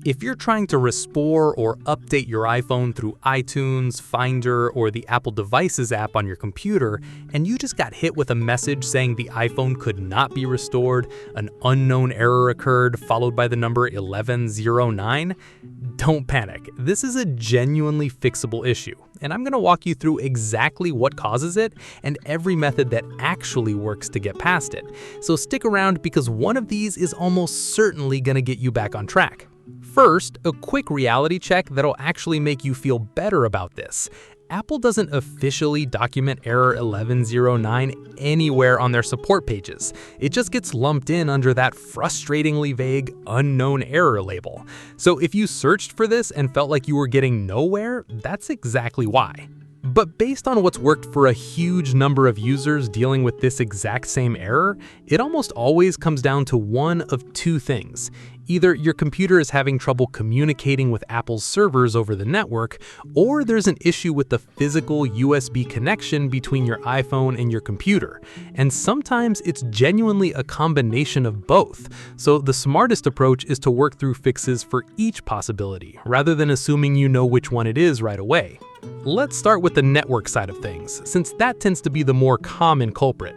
If you're trying to restore or update your iPhone through iTunes, Finder, or the Apple Devices app on your computer, and you just got hit with a message saying the iPhone could not be restored, an unknown error occurred followed by the number 1109, don't panic. This is a genuinely fixable issue, and I'm going to walk you through exactly what causes it and every method that actually works to get past it. So stick around because one of these is almost certainly going to get you back on track. First, a quick reality check that'll actually make you feel better about this. Apple doesn't officially document error 1109 anywhere on their support pages. It just gets lumped in under that frustratingly vague unknown error label. So if you searched for this and felt like you were getting nowhere, that's exactly why. But based on what's worked for a huge number of users dealing with this exact same error, it almost always comes down to one of two things. Either your computer is having trouble communicating with Apple's servers over the network, or there's an issue with the physical USB connection between your iPhone and your computer. And sometimes it's genuinely a combination of both. So the smartest approach is to work through fixes for each possibility, rather than assuming you know which one it is right away. Let's start with the network side of things, since that tends to be the more common culprit.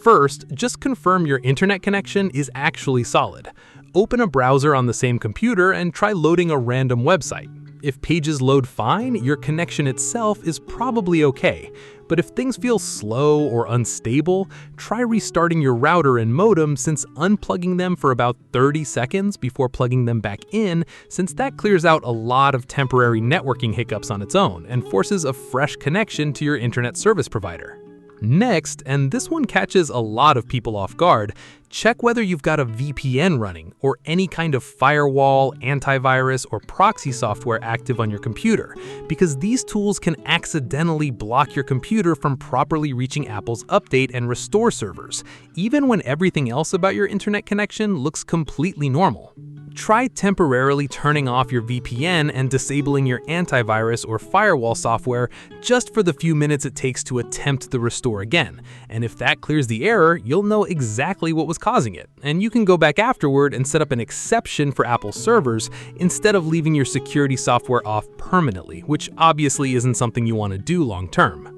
First, just confirm your internet connection is actually solid. Open a browser on the same computer and try loading a random website. If pages load fine, your connection itself is probably okay. But if things feel slow or unstable, try restarting your router and modem, since unplugging them for about 30 seconds before plugging them back in, since that clears out a lot of temporary networking hiccups on its own and forces a fresh connection to your internet service provider. Next, and this one catches a lot of people off guard, check whether you've got a VPN running or any kind of firewall, antivirus, or proxy software active on your computer, because these tools can accidentally block your computer from properly reaching Apple's update and restore servers, even when everything else about your internet connection looks completely normal. Try temporarily turning off your VPN and disabling your antivirus or firewall software just for the few minutes it takes to attempt the restore again. And if that clears the error, you'll know exactly what was causing it. And you can go back afterward and set up an exception for Apple servers instead of leaving your security software off permanently, which obviously isn't something you want to do long term.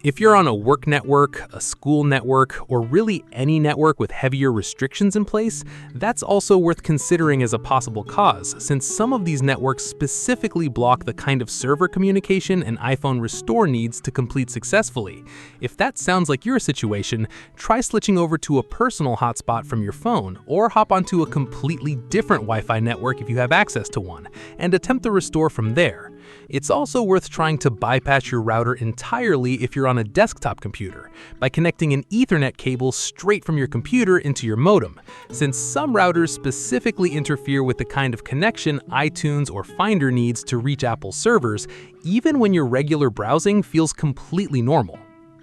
If you're on a work network, a school network, or really any network with heavier restrictions in place, that's also worth considering as a possible cause, since some of these networks specifically block the kind of server communication an iPhone restore needs to complete successfully. If that sounds like your situation, try switching over to a personal hotspot from your phone, or hop onto a completely different Wi-Fi network if you have access to one, and attempt the restore from there. It's also worth trying to bypass your router entirely if you're on a desktop computer, by connecting an Ethernet cable straight from your computer into your modem, since some routers specifically interfere with the kind of connection iTunes or Finder needs to reach Apple servers, even when your regular browsing feels completely normal.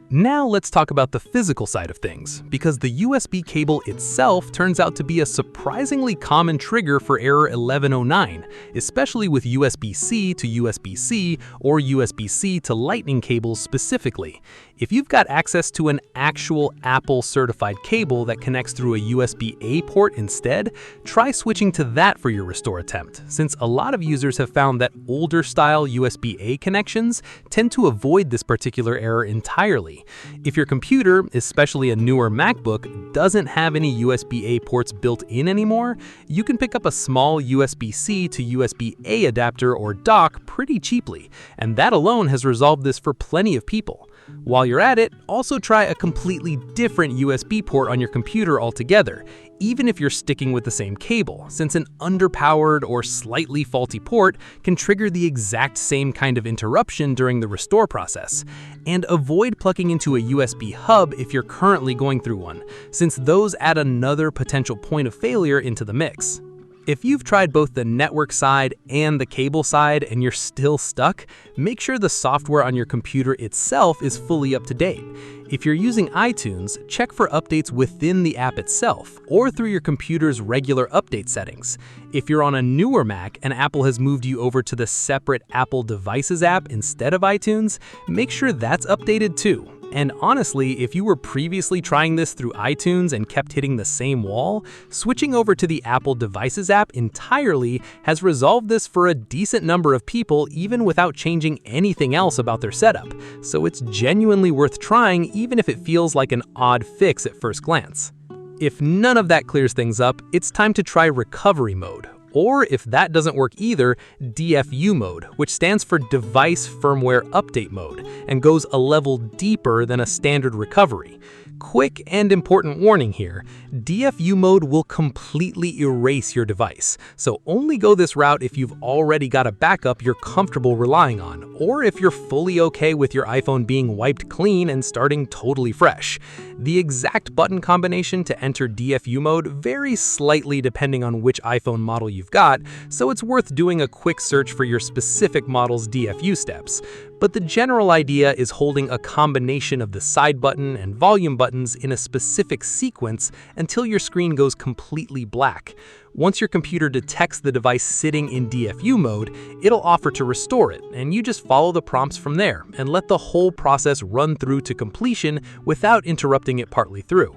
Now let's talk about the physical side of things, because the USB cable itself turns out to be a surprisingly common trigger for error 1109, especially with USB-C to USB-C or USB-C to Lightning cables specifically. If you've got access to an actual Apple-certified cable that connects through a USB-A port instead, try switching to that for your restore attempt, since a lot of users have found that older-style USB-A connections tend to avoid this particular error entirely. If your computer, especially a newer MacBook, doesn't have any USB-A ports built in anymore, you can pick up a small USB-C to USB-A adapter or dock pretty cheaply, and that alone has resolved this for plenty of people. While you're at it, also try a completely different USB port on your computer altogether, even if you're sticking with the same cable, since an underpowered or slightly faulty port can trigger the exact same kind of interruption during the restore process. And avoid plugging into a USB hub if you're currently going through one, since those add another potential point of failure into the mix. If you've tried both the network side and the cable side and you're still stuck, make sure the software on your computer itself is fully up to date. If you're using iTunes, check for updates within the app itself or through your computer's regular update settings. If you're on a newer Mac and Apple has moved you over to the separate Apple Devices app instead of iTunes, make sure that's updated too. And honestly, if you were previously trying this through iTunes and kept hitting the same wall, switching over to the Apple Devices app entirely has resolved this for a decent number of people even without changing anything else about their setup. So it's genuinely worth trying even if it feels like an odd fix at first glance. If none of that clears things up, it's time to try Recovery Mode. Or if that doesn't work either, DFU Mode, which stands for Device Firmware Update Mode, and goes a level deeper than a standard recovery. Quick and important warning here, DFU mode will completely erase your device, so only go this route if you've already got a backup you're comfortable relying on, or if you're fully okay with your iPhone being wiped clean and starting totally fresh. The exact button combination to enter DFU mode varies slightly depending on which iPhone model you've got, so it's worth doing a quick search for your specific model's DFU steps. But the general idea is holding a combination of the side button and volume buttons in a specific sequence until your screen goes completely black. Once your computer detects the device sitting in DFU mode, it'll offer to restore it, and you just follow the prompts from there and let the whole process run through to completion without interrupting it partly through.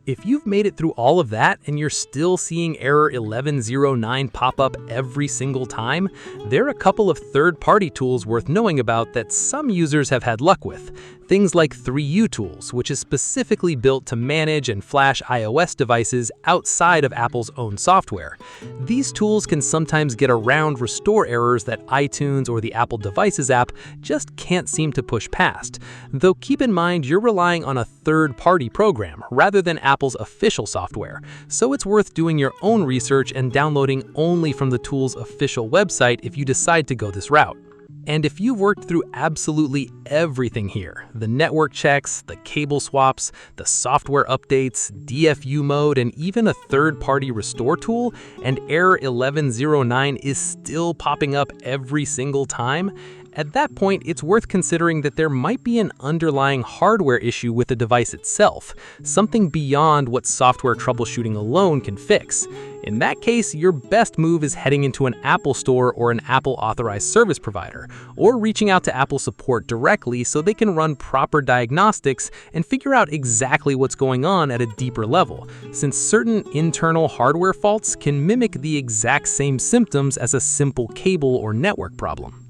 If you've made it through all of that and you're still seeing error 1109 pop up every single time, there are a couple of third-party tools worth knowing about that some users have had luck with. Things like 3U Tools, which is specifically built to manage and flash iOS devices outside of Apple's own software. These tools can sometimes get around restore errors that iTunes or the Apple Devices app just can't seem to push past. Though keep in mind you're relying on a third-party program rather than Apple's official software, so it's worth doing your own research and downloading only from the tool's official website if you decide to go this route. And if you've worked through absolutely everything here, the network checks, the cable swaps, the software updates, DFU mode, and even a third-party restore tool, and error 1109 is still popping up every single time, at that point, it's worth considering that there might be an underlying hardware issue with the device itself, something beyond what software troubleshooting alone can fix. In that case, your best move is heading into an Apple store or an Apple authorized service provider, or reaching out to Apple support directly so they can run proper diagnostics and figure out exactly what's going on at a deeper level, since certain internal hardware faults can mimic the exact same symptoms as a simple cable or network problem.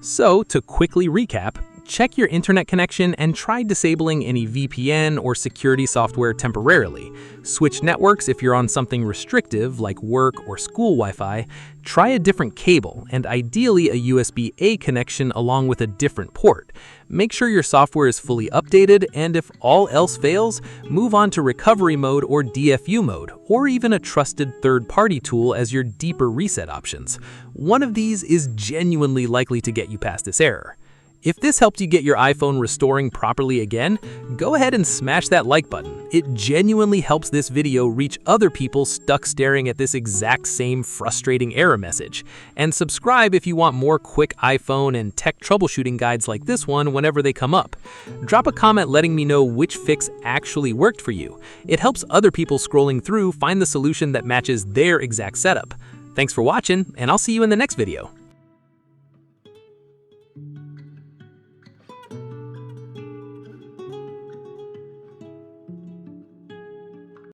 So, to quickly recap, check your internet connection and try disabling any VPN or security software temporarily. Switch networks if you're on something restrictive like work or school Wi-Fi. Try a different cable and ideally a USB-A connection along with a different port. Make sure your software is fully updated, and if all else fails, move on to recovery mode or DFU mode, or even a trusted third-party tool as your deeper reset options. One of these is genuinely likely to get you past this error. If this helped you get your iPhone restoring properly again, go ahead and smash that like button. It genuinely helps this video reach other people stuck staring at this exact same frustrating error message. And subscribe if you want more quick iPhone and tech troubleshooting guides like this one whenever they come up. Drop a comment letting me know which fix actually worked for you. It helps other people scrolling through find the solution that matches their exact setup. Thanks for watching, and I'll see you in the next video.